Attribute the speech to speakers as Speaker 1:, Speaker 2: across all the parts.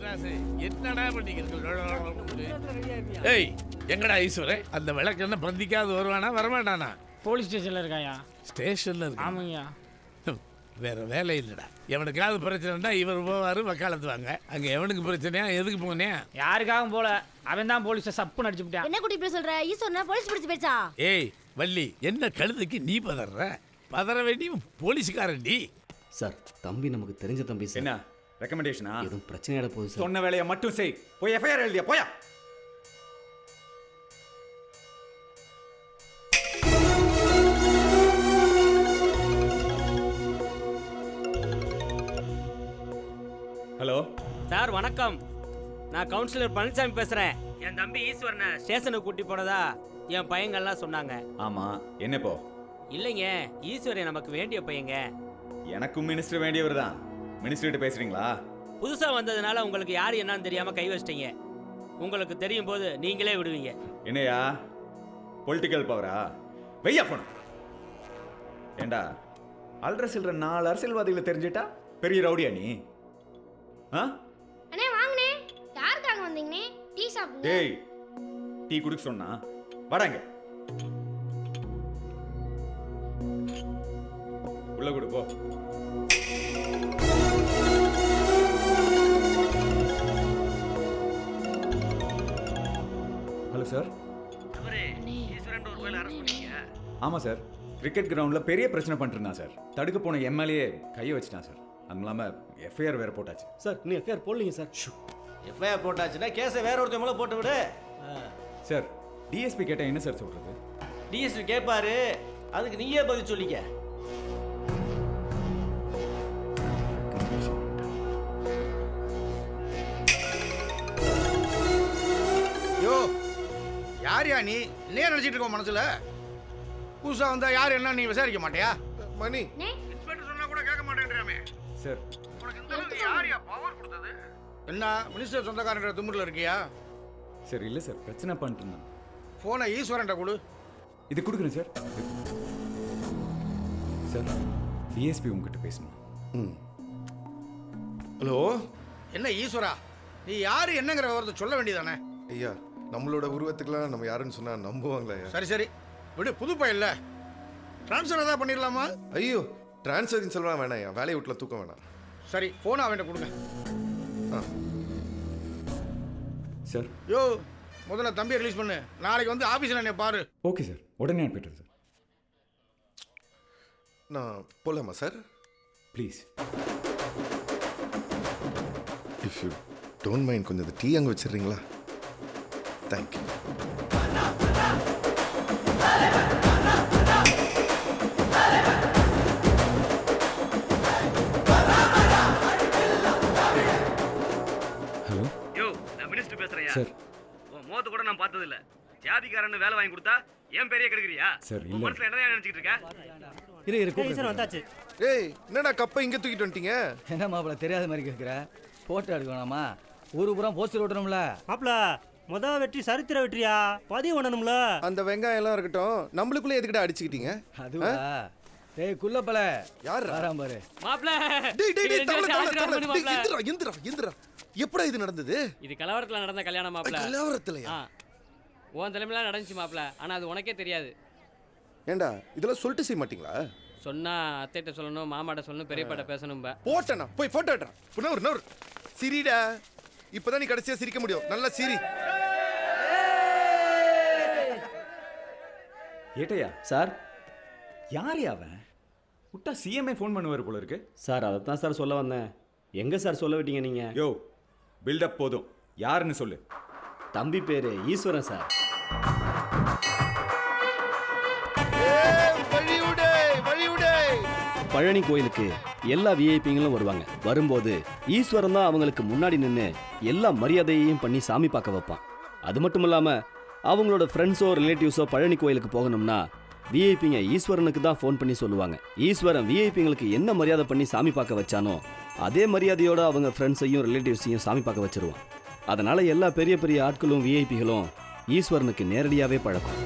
Speaker 1: ராசு என்னடா பண்ணிக்கிறீங்க? ஏய் எங்கடா ஈஸ்வரன், அந்த விளக்கு என்ன பந்திக்காது வருவானா வரமாட்டானா?
Speaker 2: போலீஸ் ஸ்டேஷன்ல இருக்காயா?
Speaker 1: ஸ்டேஷன்ல இருக்கு.
Speaker 2: ஆமாங்கய்யா.
Speaker 1: வேற வேலை இல்லைடா. எவனுக்காவது பிரச்சனைனா இவர் போவாரு வக்காலத்து வாங்க. அங்க எவனுக்கு பிரச்சனையா எதுக்கு போனேன்?
Speaker 2: யாருக்காகவும் போல, அவன் தான் போலீஸை சப்புன்னு அடிச்சு விட்டான்.
Speaker 3: என்ன குட்டி இப்படி சொல்ற? ஈஸ்வரனா போலீஸ் பிடிச்சு போயிடுச்சா?
Speaker 1: ஏய் வள்ளி, என்ன கழுதைக்கு நீ பதற? பதற வேண்டி போலீஸ்காரன்டி.
Speaker 4: சார், தம்பி நமக்கு தெரிஞ்ச தம்பி சார்.
Speaker 5: என்ன ரெக்கமெண்டேஷனா?
Speaker 4: எதுவும் பிரச்சனையாட போகுது சார்.
Speaker 5: சொன்ன வேலையை மட்டும் செய். போய் எஃப்ஐஆர் எழுதியா போயா. ஹலோ
Speaker 6: சார் வணக்கம். நான் கவுன்சிலர் பழனிசாமி பேசுறேன். என் தம்பி ஈஸ்வரனை ஸ்டேஷனுக்கு கூட்டி போனதா என் பையங்கள்லாம் சொன்னாங்க.
Speaker 5: ஆமா, என்னப்போ?
Speaker 6: இல்லைங்க, ஈஸ்வரன் நமக்கு வேண்டிய பையங்க.
Speaker 5: எனக்கும் மினிஸ்டர் வேண்டியவர் தான். மினிஸ்டர்கிட்ட பேசுறீங்களா?
Speaker 6: புதுசா வந்ததுனால உங்களுக்கு யாரு என்னன்னு தெரியாம கை வச்சிட்டீங்க. உங்களுக்கு தெரியும் போது நீங்களே விடுவீங்க.
Speaker 5: என்னையா பொலிட்டிக்கல் பவரா? வெய்யா போன ஏண்டா அல்ற சில்ற 4 அரசியல்வாதிகளை தெரிஞ்சிட்டா பெரிய ரவுடியா நீ?
Speaker 3: அண்ணே வாங்கண்ணே. யாருக்காக வந்தீங்கண்ணே? டீ சாப்பிடுங்க.
Speaker 5: டேய், டீ குடிக்க சொன்னா வராங்க. உள்ள கொடு போ. Hello sir. ஆமாம் சார், கிரிக்கெட் கிரவுண்டில் பெரிய பிரச்சனை பண்ணிட்டு இருந்தான் சார். தடுக்க போன எம்எல்ஏ கையை வச்சுட்டான் சார். அது இல்லாமல் எஃப்ஐஆர் வேறு போட்டாச்சு.
Speaker 4: சார், நீ எஃப்ஐஆர் போடலீங்க சார்.
Speaker 7: எஃப்ஐஆர் போட்டாச்சுன்னா கேஸை வேற ஒருத்தர் மேலே போட்டு விடு.
Speaker 5: சார், டிஎஸ்பி கேட்டால் என்ன சார் சொல்கிறது?
Speaker 7: டிஎஸ்பி கேட்பாரு, அதுக்கு நீயே பதில் சொல்லிக்க.
Speaker 8: யோ யார் யா நீ? என்ன நினைச்சிட்டு இருக்க மனசுல? புதுசா வந்தா யார் என்ன நீ விசாரிக்க மாட்டியா? மணி இன்ஸ்பெக்டர் சொன்னா கூட கேட்க மாட்டேன்றாமே
Speaker 5: சார்.
Speaker 8: உனக்கு இந்த அளவுக்கு யார் யா பவர் கொடுத்தது? என்ன மினிஸ்டர் சொந்தக்காரன்ற தும்முல இருக்கியா?
Speaker 5: சார் இல்லை சார், பிரச்சனை பண்ணிட்டு இருந்தான்.
Speaker 8: போனை ஈஸ்வரன்ட்ட கொடு.
Speaker 5: இது கொடுக்குறேன் சார். சார், டிஎஸ்பி உங்ககிட்ட பேசணும்.
Speaker 8: ஹலோ, என்ன ஈஸ்வரா, நீ யாரு என்னங்கிற விவரத்தை சொல்ல வேண்டியதானே?
Speaker 9: ஐயா, நம்மளோட உருவத்துக்குலாம் நம்ம யாருன்னு சொன்னா நம்புவாங்களா ஐயா?
Speaker 8: சரி சரி விடு, புது பையன்ல ட்ரான்ஸ்ஃபர் ஏதாவது பண்ணிடலாமா?
Speaker 9: ஐயோ, டிரான்ஸ்ஃபர் சொல்லலாம் வேணாம் ஐயா, வேலையை விட்டுல தூக்க வேணாம்.
Speaker 8: சரி, போனை அவன்கிட்ட கொடுங்க.
Speaker 5: சார்.
Speaker 8: யோ முதல்ல தம்பியை ரிலீஸ் பண்ணு. நாளைக்கு வந்து ஆஃபீஸில் என்னை பாரு.
Speaker 5: ஓகே சார், உடனே அனுப்பிடுறேன் சார்.
Speaker 9: நான் போலாமா sir?
Speaker 5: Please.
Speaker 9: If you don't mind, கொஞ்சம் டீ அங்கே வச்சிடுறீங்களா? தேங்க்யூ.
Speaker 5: ஹலோ.
Speaker 6: யோ, நான் மினிஸ்டர் பேசுறேன்
Speaker 5: சார்.
Speaker 6: உன் மோத்து கூட நான் பார்த்தது இல்ல. ஜாதிகாரன்னு வேலை வாங்கி கொடுத்தா என் பேரையே கெடுக்குறியா?
Speaker 5: சார், இல்ல.
Speaker 6: உன் மனசுல என்னதான் நினைச்சிட்டு இருக்க?
Speaker 7: சார் வந்தாச்சு.
Speaker 9: ஏய், என்னடா கப்பை இங்கே தூக்கிட்டு வந்துட்டீங்க?
Speaker 7: என்ன மாப்பிள தெரியாத மாதிரி கேட்குற? போட்டோ எடுக்க வேணாமா? ஊரு பூரா போஸ்டர் ஓட்டணும்ல.
Speaker 10: மாப்பிள முதல் வெற்றி சரித்திர வெற்றியா? பதிவு பண்ணணும்ல.
Speaker 9: அந்த வெங்காயம் எல்லாம் இருக்கட்டும், நம்மளுக்குள்ள எதுக்கிட்ட அடிச்சுக்கிட்டீங்க?
Speaker 7: அதுவா? டேய் குள்ளப்பல,
Speaker 9: யார்
Speaker 7: வராம பாரு.
Speaker 6: மாப்ள,
Speaker 9: டேய் டேய் டேய், தவளை தவளை தவளை, எந்திரா எந்திரா எந்திரா. எப்படா இது நடந்தது?
Speaker 6: இது கலவரத்துல நடந்த கல்யாணம் மாப்ள.
Speaker 9: கலவரத்துலயா?
Speaker 6: உன் தலைமையில நடந்துச்சு மாப்ள. ஆனா அது உனக்கே தெரியாது.
Speaker 9: ஏண்டா இதெல்லாம் சொல்லிட்டு செய்ய மாட்டீங்களா?
Speaker 6: சொன்னா அத்தைட்ட சொல்லணும், மாமாட்ட சொல்லணும், பெரியப்பாட்ட பேசணும்.
Speaker 9: போட்டனா போய் போட்டோ எடுறா. புனவர் சிரிடா. இப்பதான் நீ கடைசியா சிரிக்க முடியும். நல்லா சிரி.
Speaker 5: ஏட்டையா
Speaker 4: சார்.
Speaker 5: யார் அவன்? விட்டா சிஎம்ஏ ஃபோன் பண்ணுவார் போல இருக்கு.
Speaker 4: சார், அதை தான் சார் சொல்ல வந்தேன். எங்கே சார் சொல்ல விட்டீங்க நீங்கள்?
Speaker 5: யோ, பில்டப் போதும். யாருன்னு சொல்லு.
Speaker 4: தம்பி பேர் ஈஸ்வரன் சார். பழனி கோயிலுக்கு எல்லா விஐபிங்களும் வருவாங்க. வரும்போது ஈஸ்வரன் தான் அவங்களுக்கு முன்னாடி நின்று எல்லா மரியாதையையும் பண்ணி சாமி பார்க்க வைப்பான். அது மட்டும் இல்லாமல் அவங்களோட ஃப்ரெண்ட்ஸோ ரிலேட்டிவ்ஸோ பழனி கோயிலுக்கு போகணும்னா விஐபிங்க ஈஸ்வரனுக்கு தான் ஃபோன் பண்ணி சொல்லுவாங்க. ஈஸ்வரன் விஐபிங்களுக்கு என்ன மரியாதை பண்ணி சாமி பார்க்க வச்சானோ அதே மரியாதையோட அவங்க ஃப்ரெண்ட்ஸையும் ரிலேட்டிவ்ஸையும் சாமி பார்க்க வச்சிருவான். அதனால எல்லா பெரிய பெரிய ஆட்களும் விஐபிகளும் ஈஸ்வரனுக்கு நேரடியாகவே பழக்கம்.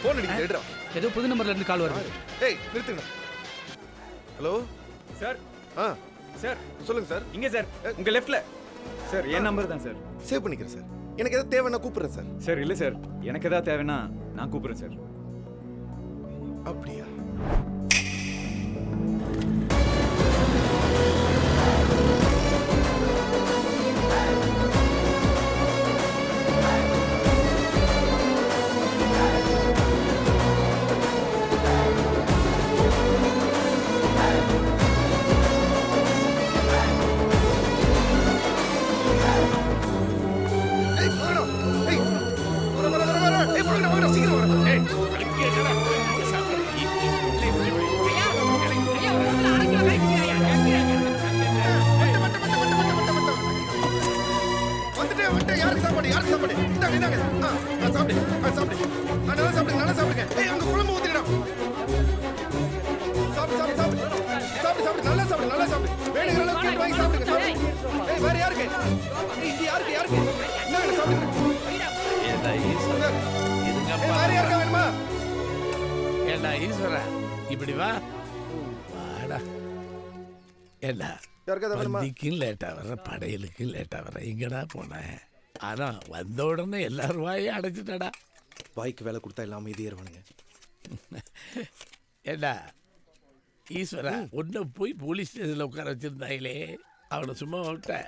Speaker 9: போன் அடிக்குது எடுறா.
Speaker 7: ஏதோ புது நம்பர்ல இருந்து கால் வருது.
Speaker 9: ஏய் நிறுத்துங்க. ஹலோ
Speaker 5: சார்
Speaker 9: ஆ
Speaker 5: சார்
Speaker 9: சொல்லுங்க சார்.
Speaker 5: இங்க சார் உங்க லெஃப்ட்ல சார் என் நம்பர் தான் சார்.
Speaker 9: சேவ் பண்ணிக்கிறேன் சார். எனக்கு எதாவது தேவைன்னா கூப்பிடுறேன் சார்.
Speaker 5: சார் இல்ல சார் எனக்கு ஏதாவது தேவைன்னா நான் கூப்பிடுறேன் சார்.
Speaker 9: அப்படியா? ஏய் வாடா. ஏய் வர. ஏய் வாடா சீக்கிரம் வாடா.
Speaker 1: ஏய், அங்கே என்னடா? இங்க சாப்பிடு. இல்லை, இப்படி போய்.
Speaker 9: வந்துட்டேன். யாருக்கு சாப்பாடு? இந்தாங்க. சாப்பிடு. நல்லா சாப்பிடுங்க. ஏய் அங்க குழம்பு ஊத்திடா. சாப்பிடு. நல்லா சாப்பிடு. வேணுங்கிற அளவுக்கு கேட்டு வாங்கி சாப்பிடுங்க. ஏய் வேற யாருக்கு? இங்க யாருக்கு? இந்தாங்க சாப்பிடுங்க.
Speaker 1: ஏண்டா ஈஸ்வரா, இதுங்க
Speaker 9: ஏய் வேற யாருக்கா வேணுமா?
Speaker 1: ஏண்டா ஈஸ்வரா, இப்படி வா. வாடா. ஏண்டா
Speaker 9: யாருக்கா வேணுமா?
Speaker 1: பந்திக்கும் லேட்டா வர, படையலுக்கும் லேட்டா வர. எங்கடா போனேன்? ஆனா வந்த உடனே எல்லாரும் வாயும் அடைச்சிட்டடா.
Speaker 9: வாய்க்கு வேலை கொடுத்தா எல்லாம் அமைதியே இருவானுங்க.
Speaker 1: ஏண்டா ஈஸ்வரா, உன்னை போய் போலீஸ் ஸ்டேஷன்ல உட்கார வச்சிருந்தாங்களே, அவனை சும்மா விட்ட.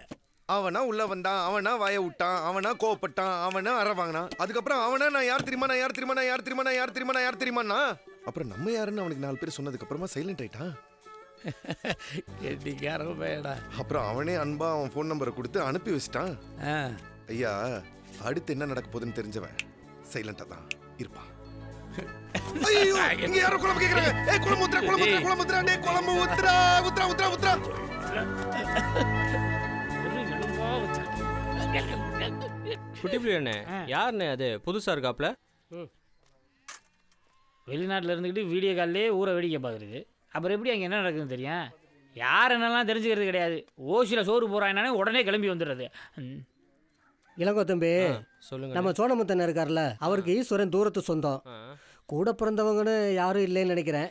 Speaker 9: அவனா உள்ள வந்தான், அவனா வாய விட்டான், அவனா கோவப்பட்டான், அவனா அற வாங்கினான். அதுக்கப்புறம் அவனா நான் யார் தெரியுமா. அப்புறம் நம்ம யாருன்னு அவனுக்கு 4 பேர் சொன்னதுக்கு அப்புறமா சைலண்ட் ஆயிட்டான்.
Speaker 1: கெட்டிக்காரன் பேடா.
Speaker 9: அப்புறம் அவனே அன்பா அவன் ஃபோன் நம்பரை கொடுத்து அனுப்பி வச்சிட்டான். ஐயா அடுத்து என்ன நடக்க போகுதுன்னு தெரிஞ்சவன் சைலண்டா தான் இருப்பான். ஐயோ இங்க யாரோ குழம்பு கேக்குறாங்க. ஏய் குழம்பு ஊத்துறா. டேய் குழம்பு ஊத்துறா.
Speaker 6: குட்டி பிள்ளைண்ணே யாருண்ணே அது புதுசா இருக்காப்ல?
Speaker 2: வெளிநாட்டில் இருந்துக்கிட்டு வீடியோ கால்லே ஊரை வேடிக்கை பார்க்குறது. அப்புறம் எப்படி அங்கே என்ன நடக்குதுன்னு தெரியும்? யார் என்னெல்லாம் தெரிஞ்சுக்கிறது கிடையாது. ஓசியில் சோறு போகிறாங்கன்னானே உடனே கிளம்பி வந்துடுறது.
Speaker 10: இளங்கோத்தம்பி
Speaker 6: சொல்லுங்க.
Speaker 10: நம்ம சோழமுத்தன் இருக்கார்ல, அவருக்கு ஈஸ்வரன் தூரத்து சொந்தம். கூட பிறந்தவங்கன்னு யாரும் இல்லைன்னு நினைக்கிறேன்.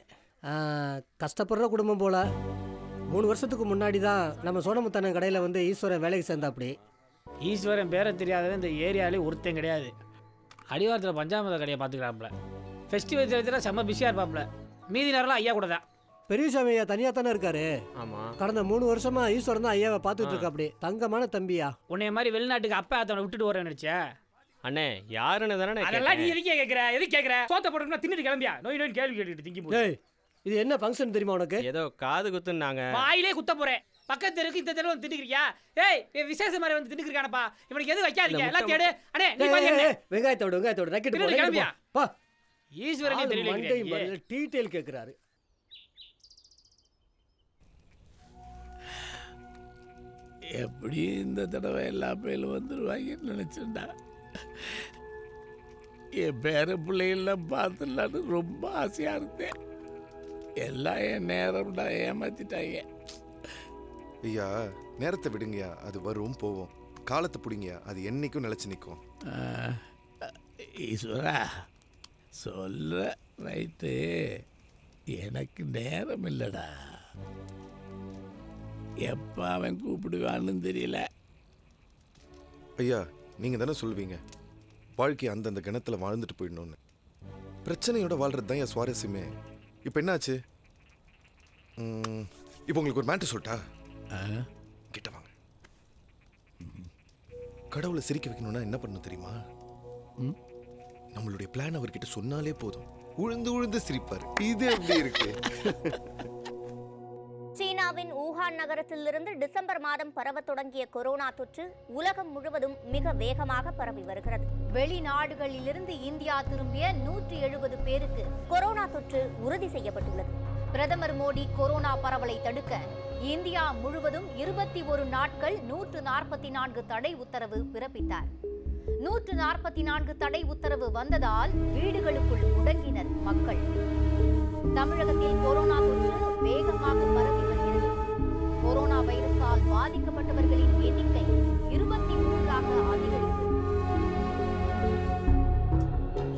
Speaker 10: கஷ்டப்படுற குடும்பம் போல. 3 வருஷத்துக்கு முன்னாடி தான் நம்ம சோழமுத்தன் கடையில் வந்து ஈஸ்வரன் வேலைக்கு சேர்ந்தாப்படி.
Speaker 2: ஈஸ்வரன் பேரை தெரியாதவன் இந்த ஏரியாவிலே ஒருத்தன் கிடையாது. அடிவாரத்தில் பஞ்சாமிரத கடையை பார்த்துக்கிறாப்புல. ஃபெஸ்டிவல் வச்சுலாம் செம்ம பிஸியாக இருப்பாப்புல. மீதி நேரம்லாம் ஐயா கூட தான்.
Speaker 10: பெரியசாமி ஐயா தனியாக தானே இருக்காரு.
Speaker 6: ஆமா
Speaker 10: கடந்த 3 வருஷமா ஈஸ்வரன் தான் ஐயாவை பார்த்துட்டு இருக்கா. அப்படி தங்கமான தம்பியா.
Speaker 2: உன்னைய மாதிரி வெளிநாட்டுக்கு அப்பா அத்தவனை விட்டுட்டு வரேன்னு நினைச்சா?
Speaker 6: அண்ணே யாருன்னு தானே
Speaker 2: அதெல்லாம் நீ எதுக்கே கேட்குற? எது கேட்குற? சோத்த போட்டோம்னா தின்னுட்டு கிளம்பியா? நோய் கேள்வி கேட்டுட்டு திங்கி போய்.
Speaker 10: ஏய் இது என்ன ஃபங்க்ஷன் தெரியுமா உனக்கு?
Speaker 6: ஏதோ காது குத்துனாங்க.
Speaker 2: வாயிலே குத்த போறேன். பக்கத்து தெருக்கு இந்த தெருவில் வந்து தின்னுக்கிறியா? ஏய் விசேஷ மாதிரி வந்து தின்னுக்கிறியானப்பா. இவனுக்கு எது வைக்காதீங்க, எல்லாம் தேடு. அண்ணே நீ பாரு அண்ணே.
Speaker 10: வெங்காயத்தோடு நக்கிட்டு
Speaker 2: கிளம்பியா?
Speaker 10: போ.
Speaker 2: ஈஸ்வரனே தெரியல.
Speaker 10: டீடைல் கேட்குறாரு.
Speaker 1: எப்படி இந்த தடவை எல்லா பேரும் வந்துடுவாங்கன்னு நினச்சேன்டா. என் பேர பிள்ளைகள்லாம் பார்த்துடலான்னு ரொம்ப ஆசையாக இருந்தேன். எல்லாம் என் நேரம்டா ஏமாத்திட்டாங்க.
Speaker 9: ஐயா நேரத்தை விடுங்கயா, அது வரும் போவோம். காலத்தை பிடிங்கயா, அது என்னைக்கும் நிலைச்சு நிற்கும்.
Speaker 1: ஈஸ்வரா சொல்ற ரைட்டு, எனக்கு நேரம் இல்லைடா. எப்போ அவன் கூப்பிடுவான்னு தெரியல.
Speaker 9: ஐயா நீங்க தானே சொல்லுவீங்க வாழ்க்கை அந்தந்த கணத்துல வாழ்ந்துட்டு போயிடணும்னு. பிரச்சனையோட வாழ்றது தான் என் சுவாரஸ்யமே. இப்போ என்னாச்சு? இப்போ உங்களுக்கு ஒரு மேட்டர் சொல்லட்டா? கிட்ட வாங்க. கடவுளை சிரிக்க வைக்கணும்னா என்ன பண்ணணும் தெரியுமா? நம்மளுடைய பிளான் அவர்கிட்ட சொன்னாலே போதும், உழுந்து சிரிப்பார். இது எப்படி இருக்கு?
Speaker 11: சீனாவின் ஊஹான் நகரத்திலிருந்து டிசம்பர் மாதம் பரவத் தொடங்கிய கொரோனா தொற்று உலகம் முழுவதும் மிக வேகமாக பரவி வருகிறது. வெளிநாடுகளிலிருந்து இந்தியா திரும்பிய 170 பேருக்கு கொரோனா தொற்று உறுதி செய்யப்பட்டுள்ளது. பிரதமர் மோடி கொரோனா பரவலை தடுக்க இந்தியா முழுவதும் 21 நாட்கள் 144 தடை உத்தரவு பிறப்பித்தார். 144 தடை உத்தரவு வந்ததால் வீடுகளுக்குள் முடங்கினர் மக்கள். தமிழகத்தில் கொரோனா தொற்று வேகமாக பரவி வருகிறது. கொரோனா வைரஸால் பாதிக்கப்பட்டவர்களின் எண்ணிக்கை 23ஆக அதிகரித்து.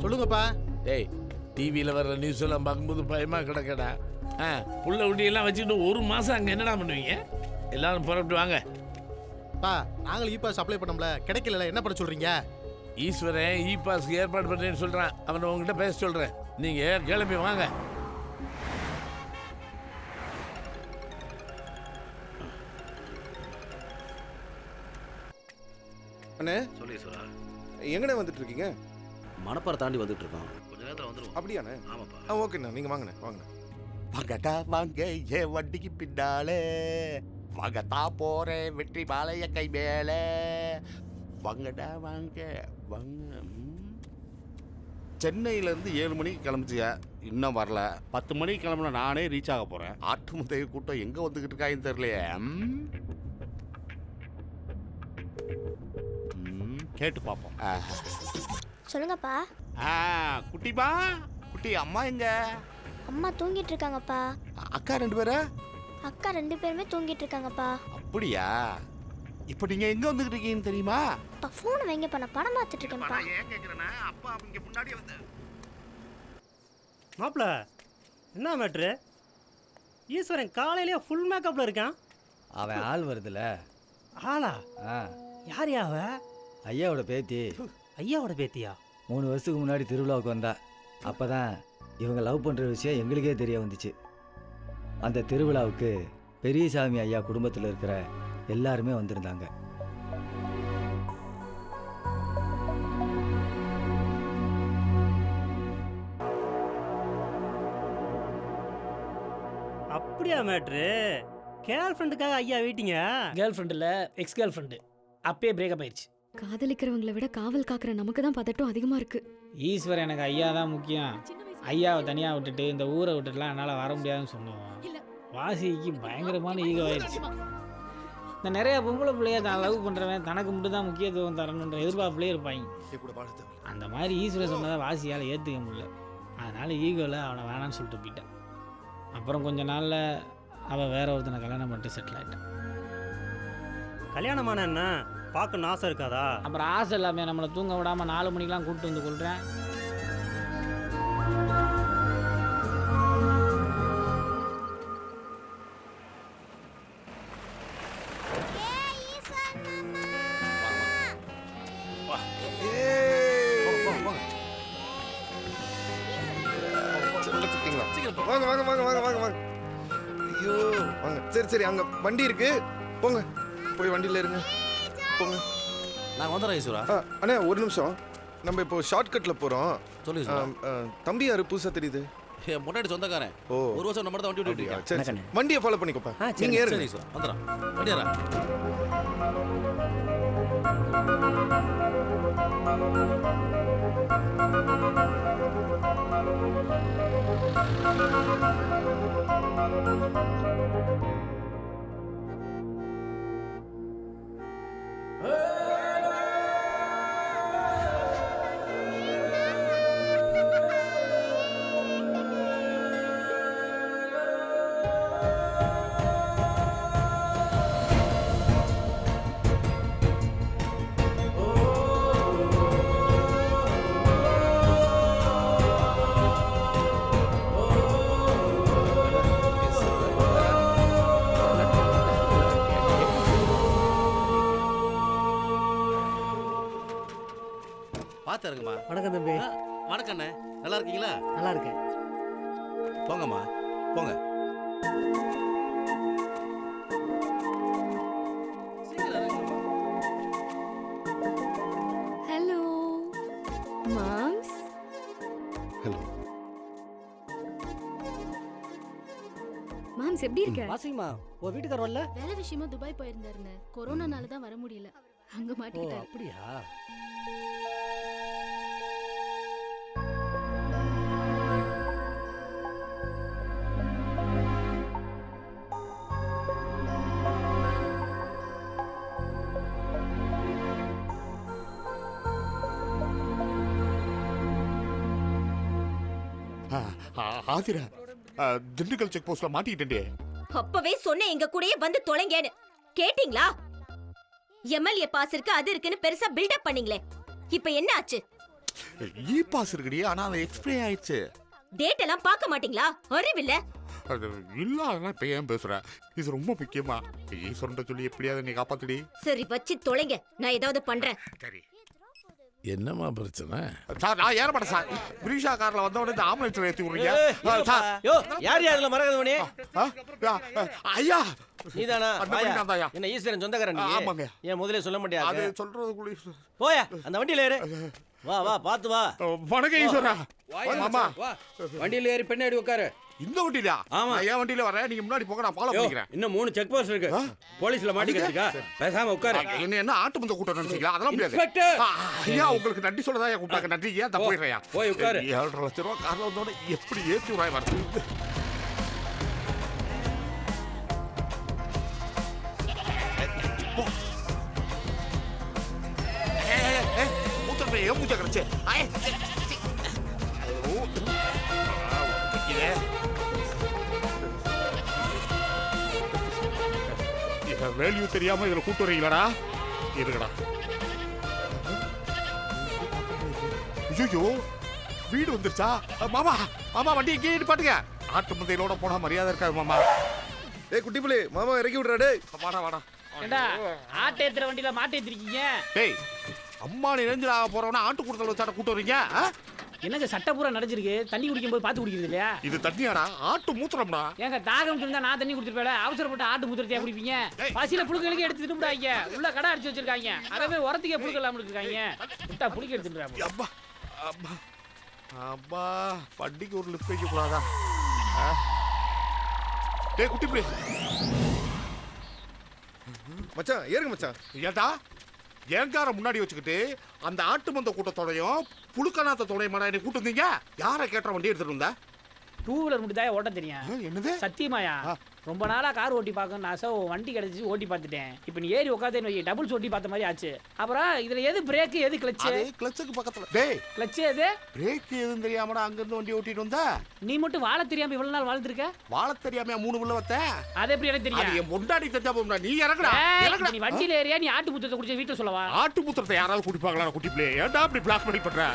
Speaker 8: சொல்லுங்கப்பா.
Speaker 1: டேய் டிவியில் வர்ற நியூஸ் எல்லாம் பார்க்கும்போது பயமாக கிடக்கடா. புள்ள குட்டியெல்லாம் வச்சுக்கிட்டு 1 மாதம் அங்கே என்னடா பண்ணுவீங்க? எல்லாரும் புறப்பட்டு வாங்க.
Speaker 12: நாங்களும் இ பாஸ் அப்ளை பண்ணோம்ல, கிடைக்கல, என்ன பண்ண சொல்றீங்க?
Speaker 1: ஈஸ்வரன் இ பாஸ்க்கு ஏற்பாடு பண்ணுறேன்னு சொல்கிறான். அவனை உங்ககிட்ட பேச சொல்கிறேன். நீங்கள் கிளம்பி வாங்க.
Speaker 9: அண்ணே
Speaker 4: சொல்லி சொல்றா.
Speaker 9: எங்கண்ணே வந்துட்டு இருக்கீங்க?
Speaker 4: மணப்பாறை தாண்டி வந்துட்டு இருக்கோம். கொஞ்ச நேரத்தில் வந்துருவோம்.
Speaker 9: அப்படியாண்ணே?
Speaker 4: ஆமாப்பா.
Speaker 9: ஓகேண்ணா, நீங்கள் வாங்கண்ணே வாங்க.
Speaker 13: வாங்கடா வாங்க ஏன் வண்டிக்கு பின்னாலே, வாங்கத்தா போறேன் வெற்றி மாலைய கை மேல, வாங்கடா வாங்க வாங்க. சென்னையிலேருந்து 7 மணிக்கு கிளம்பிச்சியா, இன்னும் வரல. 10 மணிக்கு கிளம்புனா நானே ரீச் ஆக போகிறேன். ஆட்டு முந்தைய கூட்டம் எங்கே வந்துக்கிட்டு இருக்காயின்னு தெரியலையே. கேட்டு பார்ப்போம்.
Speaker 3: சொல்லுங்கப்பா.
Speaker 13: குட்டிமா, குட்டி அம்மா எங்க?
Speaker 3: அம்மா தூங்கிட்டு இருக்காங்கப்பா.
Speaker 13: அக்கா 2 பேரா?
Speaker 3: அக்கா 2 பேருமே தூங்கிட்டு இருக்காங்கப்பா.
Speaker 13: அப்படியா? இப்போ நீங்க எங்க வந்துகிட்டு இருக்கீங்கன்னு தெரியுமா?
Speaker 3: அப்பா ஃபோனை வைங்கப்பா, நான் படம் பார்த்துட்டு இருக்கேன்ப்பா.
Speaker 13: ஏன் கேக்குறேன்னா, அப்பா அவங்க முன்னாடியே வந்து.
Speaker 6: மாப்பிள்ள என்ன மேட்ரு? ஈஸ்வரன் காலையிலேயே ஃபுல் மேக்கப்ல இருக்கான்.
Speaker 7: அவன் ஆள் வருதுல.
Speaker 6: ஆளா?
Speaker 7: ஆ,
Speaker 6: யார் யாவ?
Speaker 7: ஐயாவோட பேத்தி.
Speaker 6: ஐயாவோட பேத்தியா?
Speaker 7: 3 வருஷத்துக்கு முன்னாடி திருவிழாவுக்கு வந்தா. அப்பதான் இவங்க லவ் பண்ணுற விஷயம் எங்களுக்கே தெரிய வந்துச்சு. அந்த திருவிழாவுக்கு பெரியசாமி ஐயா குடும்பத்தில் இருக்கிற எல்லாருமே வந்திருந்தாங்க.
Speaker 6: அப்படியா மேட்ரு? கேர்ள் ஃப்ரெண்டுக்காக ஐயா வெயிட்டிங்க.
Speaker 2: கேர்ள் ஃப்ரெண்டு இல்லை, எக்ஸ் கேர்ள் ஃப்ரெண்டு. அப்பயே பிரேக்கப் ஆயிடுச்சு.
Speaker 14: காதலிக்கிறவங்களை விட காவல் காக்கிற நமக்கு தான் பதட்டம் அதிகமாக இருக்கு.
Speaker 2: ஈஸ்வரன் எனக்கு ஐயா தான் முக்கியம். ஐயாவை தனியாக விட்டுட்டு இந்த ஊரை விட்டுட்டுலாம் என்னால் வர முடியாதுன்னு சொன்னோம். வாசிக்கு பயங்கரமான ஈகோ ஆயிடுச்சு. இந்த நிறைய பொம்பளை பிள்ளைய தான் லவ் பண்ணுறவன் தனக்கு மட்டும் தான் முக்கியத்துவம் தரணுன்ற எதிர்பார்ப்புலேயே இருப்பாங்க. அந்த மாதிரி ஈஸ்வரன் சொன்னதை வாசியால் ஏற்றுக்க முடியல. அதனால் ஈகோவில் அவனை வேணான்னு சொல்லிட்டு போயிட்டான். அப்புறம் கொஞ்ச நாளில் அவள் வேற ஒருத்தனை கல்யாணம் பண்ணிட்டு செட்டில் ஆகிட்டான்.
Speaker 6: கல்யாணமான என்ன பார்க்கணும் ஆசை இருக்காதா?
Speaker 2: அப்புறம் ஆசை இல்லாமல் நம்மளை தூங்க விடாமல் 4 மணிக்கெலாம் கூப்பிட்டு வந்து கொள்கிறேன்.
Speaker 9: வாங்க வாங்க வாங்க வாங்க வாங்க வாங்க. ஐயோ வாங்க. சரி சரி, அங்க வண்டி இருக்கு, போங்க. போய் வண்டியில இருங்க, போங்க.
Speaker 4: நான் வந்துடுறேன் ஈஸ்வரா.
Speaker 9: அண்ணே ஒரு நிமிஷம், நம்ம இப்போ ஷார்ட்கட்ல போறோம்.
Speaker 4: சொல்லி
Speaker 9: தம்பி யாரு புதுசா தெரியுது?
Speaker 4: முன்னாடி சொந்தக்காரன்.
Speaker 9: ஓ,
Speaker 4: 1 வருஷம் நம்ம தான் வண்டி ஓட்டிட்டு
Speaker 9: சரி சரி, வண்டியை ஃபாலோ பண்ணிக்கோப்பா. நீங்க ஏறுங்க.
Speaker 4: ஈஸ்வரா வந்துடுறேன். வண்டியாரா? பாத்துருங்கம்மா.
Speaker 2: வணக்கம் தம்பி.
Speaker 4: வணக்கண்ணே, நல்லா இருக்கீங்களா?
Speaker 2: நல்லா இருக்கேன்.
Speaker 4: போங்கம்மா போங்க.
Speaker 14: Hello moms.
Speaker 9: ஹலோ
Speaker 14: மாம்ஸ் எப்படி இருக்க?
Speaker 10: வாசிமா, உன் வீட்டுக்காரர் வரல?
Speaker 14: வேலை விஷயமா துபாய் போயிருந்தாருங்க. கொரோனானால தான் வர முடியல. அங்க மாட்டிக்கிட்டாரு.
Speaker 10: அப்படியா?
Speaker 13: ஆதிரா, திண்டுக்கல் செக் போஸ்ட்ல மாட்டிக்கிட்டே.
Speaker 11: அப்பவே சொன்ன எங்க கூடயே வந்து தொலைங்கன்னு கேட்டிங்களா? எம்எல்ஏ பாஸ் இருக்கு அது இருக்குன்னு பெருசா பில்டப் பண்ணீங்களே, இப்ப என்ன ஆச்சு?
Speaker 13: இ பாஸ் இருக்குடி, ஆனா அது எக்ஸ்பைரி ஆயிடுச்சு.
Speaker 15: டேட் எல்லாம் பார்க்க மாட்டீங்களா? அறிவில்ல.
Speaker 13: அது இல்ல, அதெல்லாம் இப்ப ஏன் பேசுற? இது ரொம்ப முக்கியமா. ஈஸ்வரன் சொல்லி எப்படியாவது நீ காப்பாத்துடி.
Speaker 15: சரி வச்சு தொலைங்க, நான் ஏதாவது பண்றேன்.
Speaker 13: சரி.
Speaker 1: என்னம்மா பிரச்சனை?
Speaker 13: சார் நான் ஏற மாட்டேன் சார். பிரிஷா கார்ல வந்த உடனே இந்த ஆம்புலன்ஸ்ல ஏத்தி விடுறீங்க சார்.
Speaker 16: யோ யார் யாருல மரகதமணி?
Speaker 13: ஐயா
Speaker 16: நீதானா?
Speaker 13: ஐயா
Speaker 16: என்ன ஈஸ்வரன் சொந்தக்காரன் நீ?
Speaker 13: ஆமாங்க.
Speaker 16: ஏன் முதல்ல சொல்ல மாட்டியா?
Speaker 13: அது சொல்றதுக்குள்ள
Speaker 16: போயா அந்த வண்டியில ஏறு. வா வா பாத்து வா.
Speaker 13: வணக்கம் ஈஸ்வரா. மாமா
Speaker 16: வண்டியில ஏறி பின்னாடி உட்காரு.
Speaker 13: இந்த வண்டியில? ஆமா. ஏன் வண்டியில வரேன், நீங்க முன்னாடி போங்க, நான் ஃபாலோ பண்ணிக்கிறேன்.
Speaker 16: இன்னும் 3 செக் போஸ்ட் இருக்கு. போலீஸ்ல மாட்டிக்கிறதுக்கா? பேசாம உட்காரு.
Speaker 13: என்ன ஆட்டு மந்த கூட்டம் நினைச்சீங்களா? அதெல்லாம் முடியாது. ஐயா உங்களுக்கு நன்றி சொல்லதான் ஏன் கூப்பிட்டாங்க. நன்றி ஏன் தப்பு போயிடுறியா?
Speaker 16: போய் உட்காரு.
Speaker 13: 7.5 லட்சம் ரூபாய் கார்ல வந்தோட எப்படி ஏற்றி விடாய் வருது. மூத்தப்ப ஏன் மூச்ச கிடைச்சு வேல்யூ தெரியாம இதுல கூட்டு வரீங்களா? இருக்குடா. ஐயோ வீடு வந்துருச்சா? மாமா மாமா வண்டி எங்கே நிப்பாட்டுங்க. ஆட்டு முந்தையிலோட போனா மரியாதை இருக்காது மாமா.
Speaker 9: டேய் குட்டி புலி, மாமா இறக்கி விடுறா. டேய்
Speaker 13: வாடா வாடா.
Speaker 2: ஏண்டா ஆட்டை ஏத்துற வண்டியில மாட்டை ஏத்திருக்கீங்க?
Speaker 13: டேய் அம்மா நீ நெஞ்சிலாக போறவனா ஆட்டு கூட்டத்தில் வச்சாட்ட கூட்டு வரீங்க?
Speaker 2: என்னங்க சட்டை பூரா நடைஞ்சிருக்கு, தண்ணி குடிக்கும் போது பார்த்து குடிக்கிறது இல்லையா?
Speaker 13: இது தண்ணியாடா, ஆட்டு மூத்திரம்டா.
Speaker 2: ஏங்க தாகம் இருந்தா நான் தண்ணி குடிச்சிருப்பேன், அவசரப்பட்டு ஆட்டு மூத்திரத்தையா குடிப்பீங்க? பசியில புழுக்களுக்கு எடுத்து தின்னுடாங்க. உள்ள கடை அடிச்சு வச்சிருக்காங்க, அதவே உரத்துக்கே புழுக்க இல்லாம இருக்காங்க. விட்டா புளிக்க எடுத்துட்டு.
Speaker 13: அப்பா அப்பா அப்பா வண்டிக்கு ஒரு லிஃப்ட் வைக்க கூடாதா? டேய் குட்டி புலி
Speaker 9: மச்சான் ஏறுங்க மச்சான்.
Speaker 13: ஏண்டா ஏங்கார முன்னாடி வச்சுக்கிட்டு அந்த ஆட்டு மந்த கூட்டத்தோடையும் புழுக்கநாத்தோடையும் என்னை கூட்டு வந்தீங்க? யாரை கேட்ட வண்டி எடுத்துட்டு வந்தா?
Speaker 2: 2 வீலர் மட்டும் தான் ஓட்ட தெரியும்.
Speaker 13: என்னது?
Speaker 2: சத்தியமாயா ரொம்ப நாளா கார் ஓட்டி பார்க்கணும்னு ஆசை. வண்டி கிடைச்சி ஓட்டி பார்த்துட்டேன். இப்போ நீ ஏறி உட்காந்து டபுள்ஸ் ஓட்டி பார்த்த மாதிரி ஆச்சு. அப்புறம் இதுல எது பிரேக் எது கிளட்ச்?
Speaker 13: கிளட்சுக்கு பக்கத்துல. டேய்
Speaker 2: கிளட்ச் எது?
Speaker 13: பிரேக் எதுன்னு தெரியாமடா அங்க இருந்து வண்டி ஓட்டிட்டு வந்தா?
Speaker 2: நீ மட்டும் வாழ தெரியாம இவ்வளவு நாள் வாழ்ந்துருக்க?
Speaker 13: வாழ தெரியாம 3 உள்ள வந்த?
Speaker 2: அது எப்படி எனக்கு தெரியும்?
Speaker 13: அது என் முன்னாடி தெரிஞ்சா போறா. நீ இறங்குடா.
Speaker 2: நீ வண்டியில ஏறியா? நீ ஆட்டு மூத்திரத்தை குடிச்சு வீட்டுல சொல்லவா?
Speaker 13: ஆட்டு மூத்திரத்தை யாராவது குடிப்பாங்களா? குட்டி பிளே ஏன்டா அப்படி பிளாக் மெயில் பண்ற?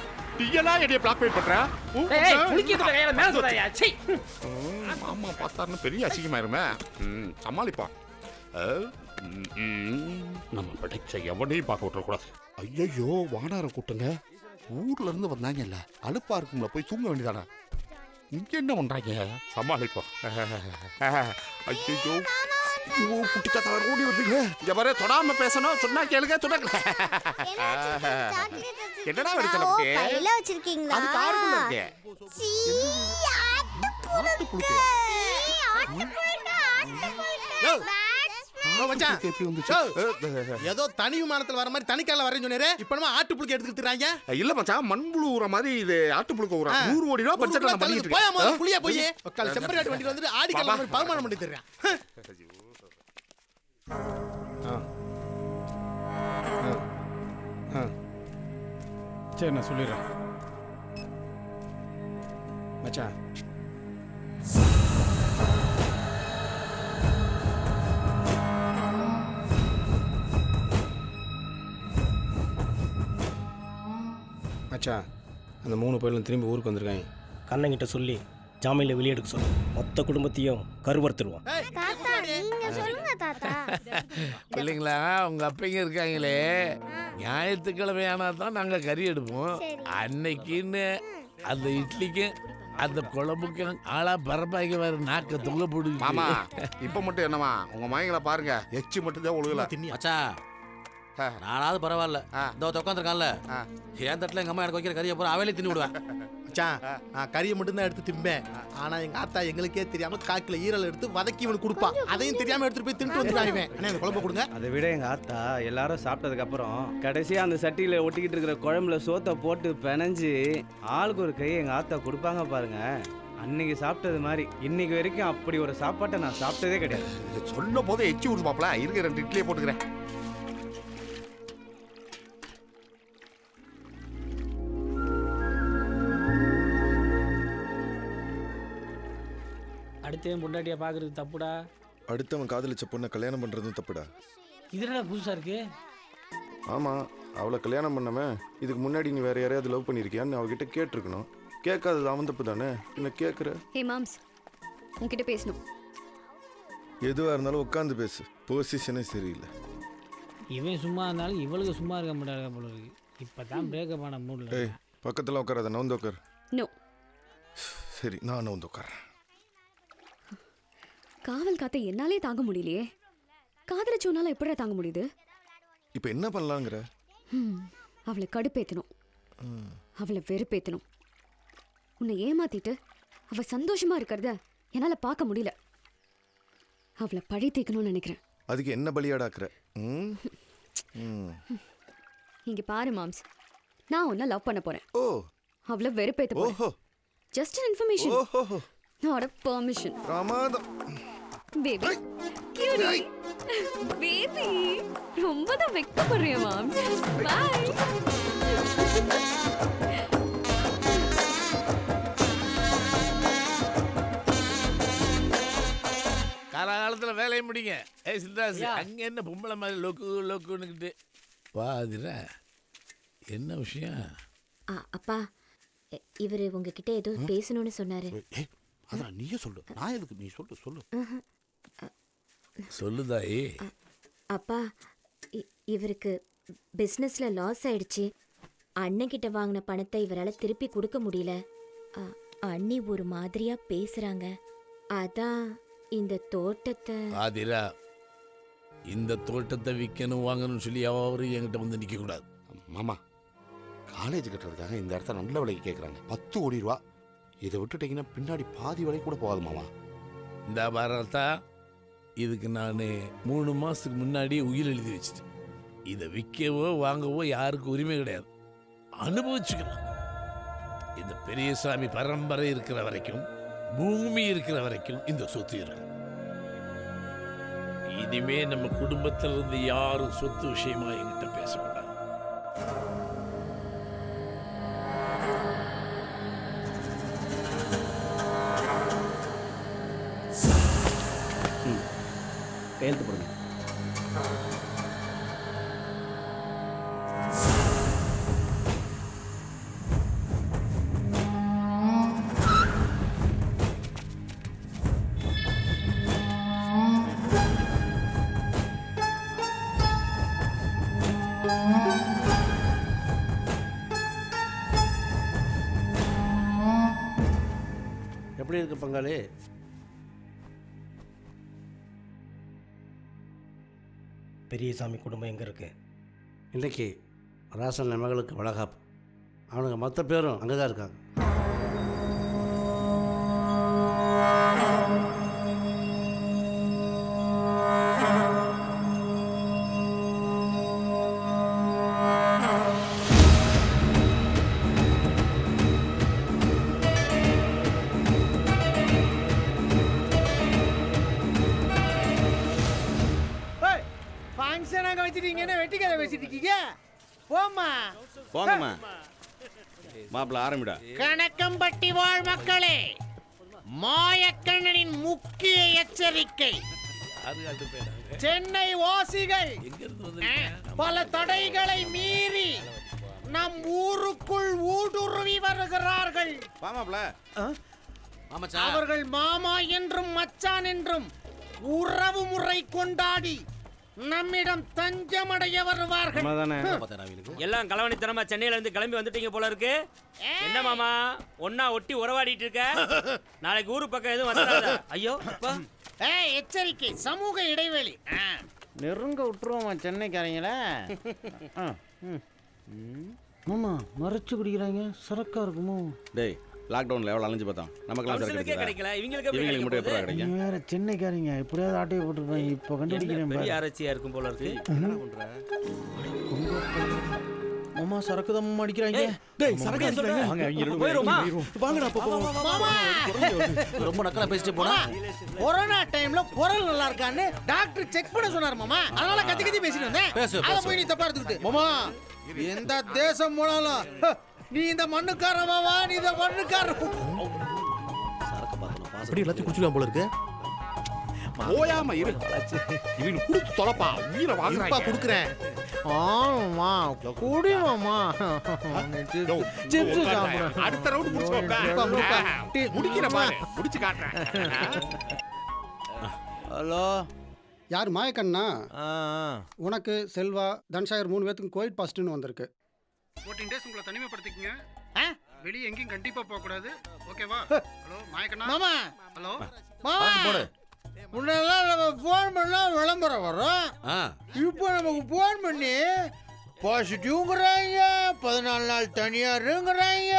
Speaker 13: நீயெல்லாம் என்னைய பிளாக் மெயில் பண்ற?
Speaker 2: ஏய் குளிக்கிறதுல கையில மேல சொல்றாயா? சீ
Speaker 13: மாமா பார்த்தாருன்னு பெரிய அசிங்கமாயிருமே. சமாளிப்பான். நம்ம படைச்ச எவனையும் பார்க்க விட்டுறக்கூடாது. ஐயோ வானார கூட்டுங்க. ஊர்ல இருந்து வந்தாங்கல்ல, அலுப்பா இருக்குங்களா, போய் தூங்க வேண்டியதானே. இங்க என்ன பண்றாங்க? சமாளிப்போம். ஐயோ குட்டி கதை ஓடி வருதுங்க. இங்க பாரு, தொடாம பேசணும். சொன்னா கேளுங்க, சொன்னாங்க. என்னடா வருது?
Speaker 3: கையில வச்சிருக்கீங்களா?
Speaker 13: அது காருக்குள்ள இருக்கு. ஆட்டு புழுக்கு.
Speaker 12: ஏதோ தனி விமானத்துல வர மாதிரி தனிக்கால வரேன்னு சொன்னாரு. இப்ப நம்ம ஆட்டு புழுக்க எடுத்துக்கிட்டாங்க.
Speaker 13: இல்ல மச்சான், மண்புழு ஊற மாதிரி இது ஆட்டு புழுக்க ஊற. 100 கோடி ரூபாய் பட்ஜெட்ல நான் பண்ணிட்டு இருக்கேன்.
Speaker 12: போய் புளியா போய் கால் செம்பரியாட்டு வண்டில வந்து ஆடி கால மாதிரி பகுமானம் பண்ணி தர்றேன்.
Speaker 17: சரி நான் சொல்லிடுறேன் மச்சான். மச்சான் அந்த 3 பேரும் திரும்பி ஊருக்கு வந்திருக்காங்க.
Speaker 16: கண்ணங்கிட்ட சொல்லி ஜாமீனில் வெளியெடுக்க சொல்லு. மொத்த குடும்பத்தையும் கருவறுத்துருவோம்.
Speaker 3: தாத்தா நீங்க சொல்லுங்க தாத்தா.
Speaker 1: பிள்ளைங்களா உங்க அப்பைங்க இருக்காங்களே, ஞாயிற்றுக்கிழமை ஆனா தான் நாங்க கறி எடுப்போம். அன்னைக்குன்னு அந்த இட்லிக்கும் அந்த குழம்புக்கும் ஆளா பரப்பாய்க்கு வேற நாக்க தொங்க போடுங்க.
Speaker 13: மாமா இப்ப மட்டும் என்னமா உங்க மயங்களை பாருங்க, எச்சி மட்டும் தான் ஒழுகல.
Speaker 16: மச்சான் நானாவது பரவாயில்ல, இந்த உட்காந்துருக்கான்ல என் தட்டில் எங்க அம்மா எனக்கு வைக்கிற கறியை போற அவையிலே தின்னு விடுவேன்.
Speaker 12: மச்சான் நான் கறியை மட்டும் தான் எடுத்து திம்பேன். ஆனா எங்க ஆத்தா எங்களுக்கே தெரியாம காக்கில ஈரல் எடுத்து வதக்கி இவனுக்கு கொடுப்பா. அதையும் தெரியாம எடுத்துட்டு போய் தின்ட்டு வந்துட்டாங்க. அண்ணா இந்த குழம்பு கொடுங்க.
Speaker 4: அதை விட எங்க ஆத்தா எல்லாரும் சாப்பிட்டதுக்கு அப்புறம் கடைசியா அந்த சட்டியில ஒட்டிக்கிட்டு இருக்கிற குழம்புல சோத்தை போட்டு பிணைஞ்சு ஆளுக்கு ஒரு கை எங்க ஆத்தா கொடுப்பாங்க பாருங்க. அன்னைக்கு சாப்பிட்டது மாதிரி இன்னைக்கு வரைக்கும் அப்படி ஒரு சாப்பாட்டை நான் சாப்பிட்டதே கிடையாது.
Speaker 13: சொல்லும் போதே எச்சி விடுப்பாப்ல. இருக்க 2 இட்லியே போட்டுக்கிறேன்.
Speaker 2: அடுத்தவன் பொண்டாட்டியா பாக்குறது தப்புடா.
Speaker 9: அடுத்தவன் காதலிச்ச பொண்ணை கல்யாணம் பண்றதும் தப்புடா.
Speaker 2: இது என்ன புதுசா இருக்கு?
Speaker 9: ஆமா, அவளை கல்யாணம் பண்ணாம இதுக்கு முன்னாடி நீ வேற யாரையாவது லவ் பண்ணிருக்கியான்னு அவகிட்ட கேட்டிருக்கணும். கேட்காதது அவன் தப்பு தானே, என்ன கேட்குற?
Speaker 14: ஹே மாம்ஸ், உன்கிட்ட பேசணும்.
Speaker 9: எதுவாக இருந்தாலும் உட்காந்து பேசு, பொசிஷனே சரியில்லை.
Speaker 2: இவன் சும்மா இருந்தாலும் இவளுக்கு சும்மா இருக்க மாட்டாங்க போல இருக்கு. இப்போ தான் பிரேக்கப் ஆன மூடில்.
Speaker 9: ஏய், பக்கத்தில் உட்காராத, நான் வந்து உட்கார்.
Speaker 14: நோ.
Speaker 9: சரி, நான் வந்து உட்காரேன்.
Speaker 14: காவல் காத்த என்னாலே தாங்க முடியலையே. காதலிச்சோனால எப்படிடா தாங்க முடியுது?
Speaker 9: இப்போ என்ன பண்ணலாங்கிற?
Speaker 14: அவளை கடுப்பேற்றணும், அவளை வெறுப்பேற்றணும். உன்னை ஏமாத்திட்டு அவ சந்தோஷமா இருக்கிறத என்னால பார்க்க முடியல. அவளை பழி தீர்க்கணும்னு நினைக்கிறேன்.
Speaker 9: அதுக்கு என்ன பலியாடாக்குற?
Speaker 14: இங்க பாரு மாம்ஸ், நான் உன்னை லவ் பண்ண போறேன்.
Speaker 9: ஓ,
Speaker 14: அவளை வெறுப்பேத்த போறேன். Just an information, not a permission.
Speaker 9: பிரமாதம்.
Speaker 14: பேபி கியூட்டி பேபி, ரொம்ப தான் வெக்கப்படுறியா மாம்ஸ்? பை.
Speaker 1: காலகாலத்தில் வேலையை முடிங்க. ஏய் சிந்தாஸ், அங்கே என்ன பொம்பளை மாதிரி லோக்குன்னுக்கிட்டு பாதிரா, என்ன விஷயம்?
Speaker 15: அப்பா, இவர் உங்ககிட்ட ஏதோ பேசணும்னு சொன்னாரு.
Speaker 13: அதான் நீயே சொல்லு, நான் எதுக்கு? நீ சொல்லு.
Speaker 1: சொல்லுதாயி.
Speaker 15: அப்பா, இவருக்கு பிஸ்னஸ்ல லாஸ் ஆயிடுச்சு. அண்ணன்கிட்ட வாங்கின பணத்தை இவரால் திருப்பி கொடுக்க முடியல. அண்ணி ஒரு மாதிரியா பேசுறாங்க. அதான் இந்த தோட்டத்தை.
Speaker 1: ஆதிரா, இந்த தோட்டத்தை விற்கணும் வாங்கணும்னு சொல்லி அவரும் என்கிட்ட வந்து நிற்க கூடாது.
Speaker 13: மாமா, காலேஜ் கட்டுறதுக்காக இந்த இடத்த நல்ல விலைக்கு கேட்குறாங்க. 10 கோடி ரூபா. இதை விட்டுட்டீங்கன்னா பின்னாடி பாதி விலை கூட போகாது மாமா.
Speaker 1: இந்த பாரதா, இதுக்கு நான் 3 மாதத்துக்கு முன்னாடி உயிர் எழுதி வச்சுட்டேன். இதை விற்கவோ வாங்கவோ யாருக்கு உரிமை கிடையாது. அனுபவிச்சுக்கலாம். இந்த பெரியசாமி பரம்பரை இருக்கிற வரைக்கும், பூமி இருக்கிற வரைக்கும் இந்த சொத்து இருக்கும். இனிமே நம்ம குடும்பத்திலிருந்து யாரும் சொத்து விஷயமா என்கிட்ட பேசக்கூடாது.
Speaker 4: கையெழுத்து போடுங்க.
Speaker 16: எப்படி இருக்கு பங்காளி?
Speaker 7: பெரியசாமி குடும்பம் எங்கே இருக்கு?
Speaker 16: இன்றைக்கி ராசன் மகளுக்கு வளகாப்பு. அவனுங்க மற்ற பேரும் அங்கே தான் இருக்காங்க.
Speaker 2: ஃபங்க்ஷன் அங்கே வச்சுட்டீங்கன்னா வெட்டிக்கதை வச்சுட்டு இருக்கீங்க. போம்மா
Speaker 5: போங்கம்மா. மாப்பிள்ள ஆரம்பிடா.
Speaker 2: கணக்கம்பட்டி வாழ் மக்களே, மாயக்கண்ணனின் முக்கிய எச்சரிக்கை. சென்னை வாசிகள் பல தடைகளை மீறி நம் ஊருக்குள் ஊடுருவி வருகிறார்கள். அவர்கள் மாமா என்றும் மச்சான் என்றும் உறவு முறை கொண்டாடி நம்மிடம் தஞ்சமடைய வருவார்கள்.
Speaker 6: எல்லாம் கலவணித்தனமா சென்னையில இருந்து கிளம்பி வந்துட்டீங்க போல இருக்கு. என்ன மாமா, ஒன்னா ஒட்டி உறவாடிட்டு இருக்க? நாளைக்கு ஊரு பக்கம் எதுவும் வந்துடாத. ஐயோ அப்பா.
Speaker 2: எச்சரிக்கை, சமூக இடைவெளி.
Speaker 18: நெருங்க விட்டுருவோமா சென்னைக்காரங்கள? மாமா மறைச்சு குடிக்கிறாங்க, சரக்கா இருக்குமோ?
Speaker 5: டேய், லாக்டவுன்ல எவ்வளவு அலைஞ்சு பார்த்தோம், நமக்கு
Speaker 6: கிடைக்கல. இவங்களுக்கு
Speaker 5: மட்டும் எப்போ கிடைக்கும்?
Speaker 18: வேற சென்னைக்காரங்க எப்படியாவது ஆட்டையை போட்டுருப்பாங்க. இப்போ கண்டுபிடிக்கிறேன்.
Speaker 6: பெரிய ஆராய்ச்சியா இருக்கும் போல இருக்கு.
Speaker 18: மாமா சரக்கு தான் அடிக்கிறாங்க.
Speaker 16: ரொம்ப நக்கலா பேசிட்டு போனா.
Speaker 2: கொரோனா டைம்ல குரல் நல்லா இருக்கான்னு டாக்டர் செக் பண்ண சொன்னார் மாமா. அதனால கத்தி கத்தி பேசிட்டு வந்தேன். அத போய் நீ தப்பா எடுத்துக்கிட்டு மாமா, எந்த தேசம் போனாலும் நீ இந்த மண்ணுக்காரவா, நீ இந்த மண்ணுக்காரன்.
Speaker 12: அப்படி எல்லாத்தையும் குடிச்சுக்கலாம் போல இருக்கு.
Speaker 13: ஓயாம இரு. இவன் குடுத்து தொலைப்பா, உயிரை வாங்குறாங்க.
Speaker 12: குடுக்குறேன். ஆமா குடி மாமா சிப்ஸ் சாப்பிடுறேன்.
Speaker 13: அடுத்த ரவுண்ட் முடிக்கிற பாரு முடிச்சு காட்டுறேன்.
Speaker 19: ஹலோ யார் மாயக்கண்ணா? உனக்கு செல்வா தன்சாகர் 3 பேத்துக்கும் கோவிட் பாசிட்டிவ்னு வந்திருக்கு. 14 டேஸ் உங்களை தனிமைப்படுத்திக்கங்க. வெளியே எங்கேயும் கண்டிப்பா போக கூடாது. ஓகேவா? ஹலோ மாயக்கண்ணா.
Speaker 12: மாமா
Speaker 19: ஹலோ
Speaker 12: மாமா முன்னெல்லாம் நம்ம ஃபோன் பண்ணா விளம்பரம் வரும். இப்போ நமக்கு ஃபோன் பண்ணி பாசிட்டிவ்ங்கிறாங்க, 14 நாள் தனியாருங்கிறாங்க.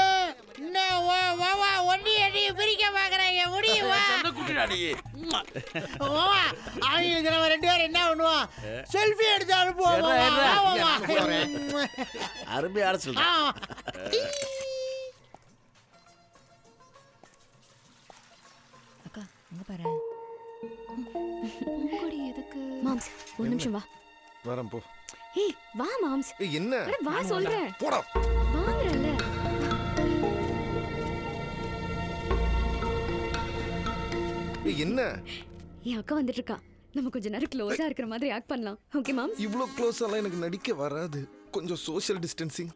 Speaker 12: என்ன வா வா வா ஒண்டி அடி பிரிக்க பாக்குறாங்க. முடியுமா மாமா? அவங்களுக்கு நம்ம 2 பேரும் என்ன பண்ணுவோம்? செல்ஃபி எடுத்து அனுப்புவோம்.
Speaker 16: அருமையான சொல்ற.
Speaker 15: அக்கா அங்க பாரு.
Speaker 14: பூங்கொடி எதுக்கு?
Speaker 15: மாம்ஸ் ஒரு நிமிஷம் வா.
Speaker 9: வரேன் போ.
Speaker 15: ஏய் வா மாம்ஸ்.
Speaker 9: ஏய் என்ன?
Speaker 15: அட வா சொல்றேன்.
Speaker 9: போடா.
Speaker 15: வாங்குறல்ல.
Speaker 9: ஏய் என்ன?
Speaker 15: என் அக்கா வந்துட்டு இருக்கா. நம்ம கொஞ்ச நேரம் க்ளோஸா இருக்கிற மாதிரி ஆக்ட் பண்ணலாம். Okay moms?
Speaker 9: இவ்ளோ க்ளோஸ் எல்லாம் எனக்கு நடிக்க வராது. கொஞ்சம் சோஷியல் டிஸ்டன்சிங்.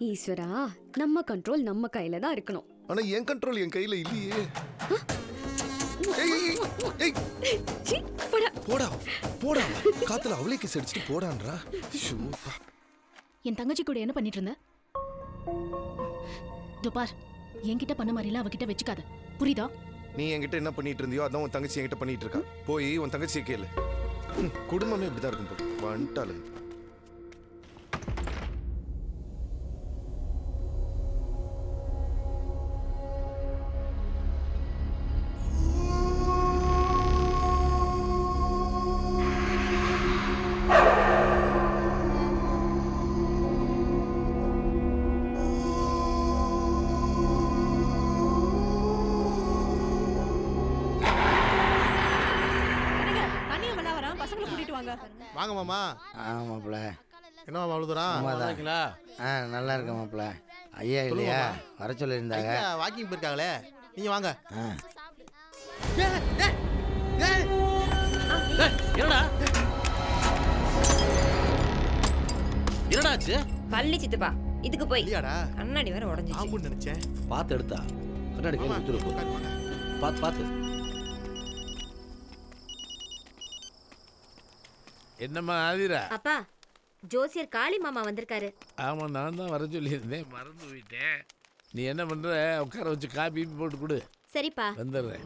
Speaker 15: ஈஸ்வரா, நம்ம கண்ட்ரோல் நம்ம கையில தான் இருக்கணும்.
Speaker 9: ஆனா என் கண்ட்ரோல் என் கையில இல்லையே. போடா போடா காத்துல அவளே கிஸ் அடிச்சுட்டு போடான்றா.
Speaker 14: என் தங்கச்சி கூட என்ன பண்ணிட்டு இருந்த? பார், என்கிட்ட பண்ண மாதிரிலாம் அவகிட்ட வச்சுக்காத, புரியுதா?
Speaker 9: நீ என்கிட்ட என்ன பண்ணிட்டு இருந்தியோ அதான் உன் தங்கச்சி என்கிட்ட பண்ணிட்டு இருக்கா. போய் உன் தங்கச்சியை கேளு. குடும்பமே இப்படிதான் இருக்கும் போது வந்துட்டாளு.
Speaker 12: வாங்க மாமா.
Speaker 19: மாப்பிள்ள
Speaker 12: என்ன மாமா அழுதுறான்?
Speaker 19: நல்லா இருக்க மாப்பிள்ள. ஐயா இல்லையா? வர சொல்லியிருந்தாங்க.
Speaker 12: வாக்கிங் போயிருக்காங்களே, நீங்க வாங்க.
Speaker 16: என்னடா ஆச்சு?
Speaker 15: பள்ளி சித்தப்பா இதுக்கு போய்
Speaker 12: இல்லையாடா?
Speaker 15: கண்ணாடி வேற உடைஞ்சிச்சு.
Speaker 12: ஆம்புன்னு நினைச்சேன்.
Speaker 16: பார்த்து எடுத்தா கண்ணாடி கையில் குத்துரு. பார்த்து பார்த்து.
Speaker 1: என்னம்மா ஆதிரா?
Speaker 15: அப்பா ஜோசியர் காளி மாமா வந்திருக்காரு.
Speaker 1: ஆமா நான் தான் வர சொல்லியிருந்தேன், மறந்து போயிட்டேன். நீ என்ன பண்ற? உட்கார வச்சு காபி போட்டு கொடு.
Speaker 15: சரிப்பா
Speaker 1: வந்துடுறேன்.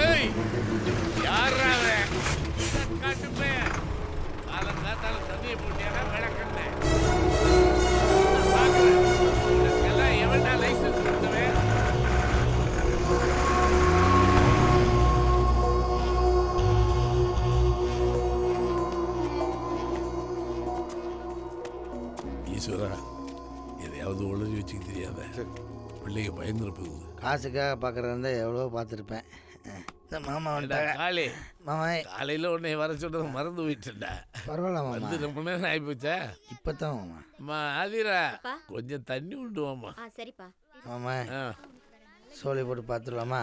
Speaker 1: ஏய் யாரா அவன்? காட்டுமே காலங்காத்தால தண்ணியை போட்டியானா விளக்கண்ணே. எல்லாம் எவன்டா லைசன்ஸ் கொடுத்தவன்? ஈஸ்வரா, எதையாவது ஒழுங்கி வச்சுக்க தெரியாத பிள்ளைங்க பயந்துட போகுது.
Speaker 19: காசுக்காக பார்க்கறது இருந்தால் எவ்வளோ பார்த்துருப்பேன். இந்த மாமா
Speaker 1: காளி
Speaker 19: மாமா
Speaker 1: காலையில் உன்னை வர சொல்றது மறந்து போயிட்டேன்டா.
Speaker 19: பரவாயில்ல மாமா.
Speaker 1: வந்து ரொம்ப நேரம் ஆகிப்போச்சா?
Speaker 19: இப்போ தான் மாமா.
Speaker 1: அம்மா ஆதிரா கொஞ்சம் தண்ணி விட்டுவாம்மா.
Speaker 15: சரிப்பா.
Speaker 19: மாமா சோழி போட்டு பார்த்துருவாமா?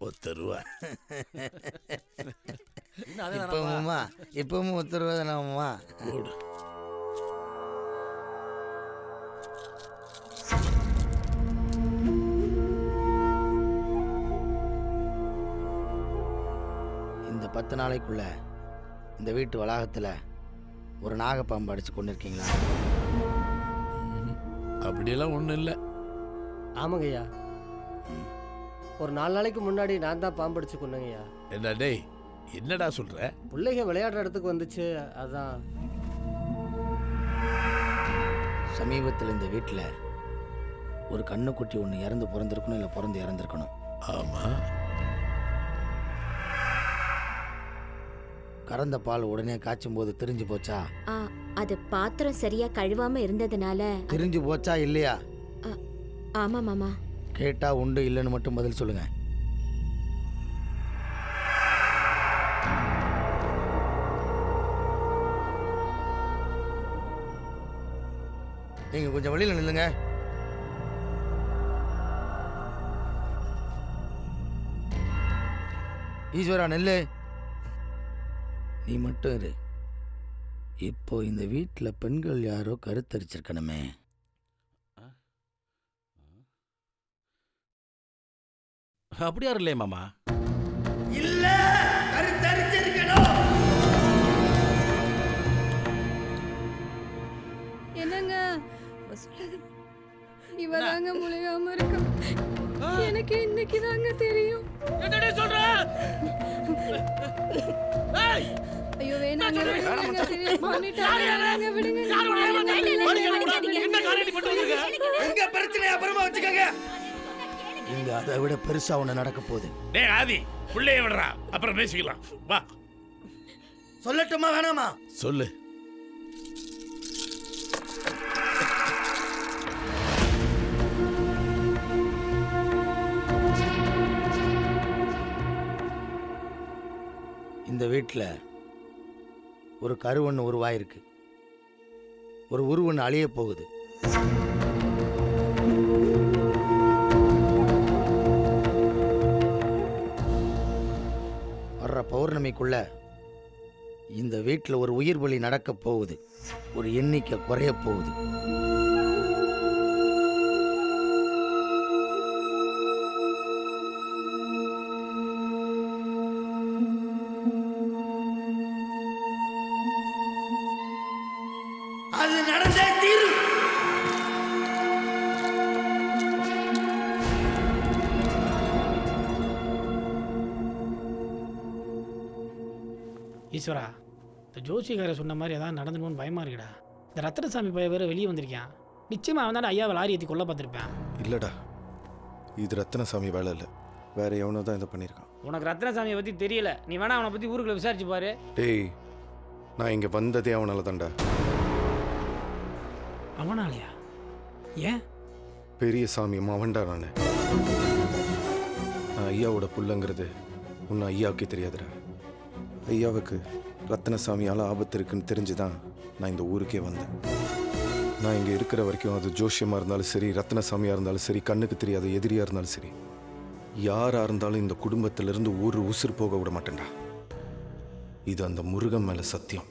Speaker 1: ஒத்தருவா.
Speaker 19: இப்போ மாமா இப்பவும் ஒத்தருவா தானே மாமா? இந்த 10 நாளைக்குள்ள இந்த வீட்டு வளாகத்தில் ஒரு நாகப்பாம்பு அடிச்சு கொண்டு இருக்கீங்களா?
Speaker 1: அப்படியெல்லாம் ஒன்றும் இல்லை.
Speaker 10: ஆமாங்கய்யா, ஒரு 4 நாளைக்கு முன்னாடி நான் தான் பாம்படிச்சு கொண்டேங்கய்யா.
Speaker 1: என்ன டேய், என்னடா சொல்ற?
Speaker 10: பிள்ளைங்க விளையாடுற இடத்துக்கு வந்துச்சு, அதான்.
Speaker 19: சமீபத்தில் இந்த வீட்டில் ஒரு கண்ணுக்குட்டி ஒன்று இறந்து பிறந்திருக்கணும், இல்லை பிறந்து இறந்துருக்கணும்.
Speaker 1: ஆமாம்.
Speaker 19: கறந்த பால் உடனே காய்ச்சும் போது திரிஞ்சு போச்சா?
Speaker 15: அது பாத்திரம் சரியா கழுவாம இருந்ததுனால
Speaker 19: திரிஞ்சு போச்சா இல்லையா?
Speaker 15: ஆமா மாமா.
Speaker 19: கேட்டா உண்டு இல்லைன்னு மட்டும் பதில் சொல்லுங்க. நீங்க கொஞ்சம் வெளியில நில்லுங்க.
Speaker 18: ஈஸ்வரா நெல்லு, நீ மட்டும் இரு. இப்போ இந்த வீட்டில் பெண்கள் யாரோ கருத்தரிச்சிருக்கணுமே.
Speaker 16: அப்படி யாரும் இல்லையே மாமா.
Speaker 12: இல்ல கருத்தரிச்சிருக்கணும்.
Speaker 15: என்னங்க இவதாங்க முழுகாம இருக்கா? எனக்கு இன்னைக்கு தாங்க தெரியும்.
Speaker 6: என்னடே சொல்ற? ஏய்
Speaker 15: ஐயோ வேணாங்க விடுங்க. தெரியாம பண்ணிட்டாங்க. விடுங்க.
Speaker 6: என்ன காரணம் பண்ணி வந்திருக்க?
Speaker 12: எங்க பிரச்சனை அப்புறமா வச்சுக்கங்க.
Speaker 18: இங்க அதை விட பெருசா ஒண்ணு நடக்க போகுது.
Speaker 1: டேய் ஆதி, புள்ளைய விடுறா, அப்புறம் பேசிக்கலாம். வா.
Speaker 12: சொல்லட்டுமா வேணாமா?
Speaker 1: சொல்லு.
Speaker 18: இந்த வீட்டில் ஒரு கருவொன்று உருவாயிருக்கு. ஒரு உருவொன்று அழிய போகுது. வர்ற பௌர்ணமிக்குள்ள இந்த வீட்டில் ஒரு உயிர் பலி நடக்க போகுது. ஒரு எண்ணிக்கை குறைய போகுது.
Speaker 12: அது நடந்தே தீரும்.
Speaker 2: ஈஸ்வரா, இந்த ஜோசிகார சொன்ன மாதிரி ஏதாவது நடந்துணும்னு பயமா இருக்குடா. இந்த ரத்னசாமி பையன் வேற வெளியே வந்திருக்கான். நிச்சயமா அவன் தான் ஐயாவை லாரி ஏற்றி கொல்ல பார்த்துருப்பேன்.
Speaker 9: இல்லடா, இது ரத்னசாமி வேலை இல்லை, வேற எவனோ தான் இதை பண்ணியிருக்கான்.
Speaker 2: உனக்கு ரத்னசாமியை பற்றி தெரியல. நீ வேணா அவனை பற்றி ஊருக்குள்ள விசாரிச்சு பாரு.
Speaker 9: டேய், நான் இங்கே வந்ததே அவனால தான்டா.
Speaker 2: அவனாலயா? ஏன்?
Speaker 9: பெரிய சாமி அவன்டா நான் ஐயாவோட புள்ளங்கிறது உன்னை ஐயாவுக்கே தெரியாதுடா. ஐயாவுக்கு ரத்னசாமியால் ஆபத்து இருக்குன்னு தெரிஞ்சுதான் நான் இந்த ஊருக்கே வந்தேன். நான் இங்கே இருக்கிற வரைக்கும் அது ஜோஷியமாக இருந்தாலும் சரி, ரத்னசாமியாக இருந்தாலும் சரி, கண்ணுக்கு தெரியாத எதிரியாக இருந்தாலும் சரி, யாராக இருந்தாலும் இந்த குடும்பத்திலிருந்து ஒரு உசுர் போக விட மாட்டேன்டா. இது அந்த முருகன் மேலே சத்தியம்.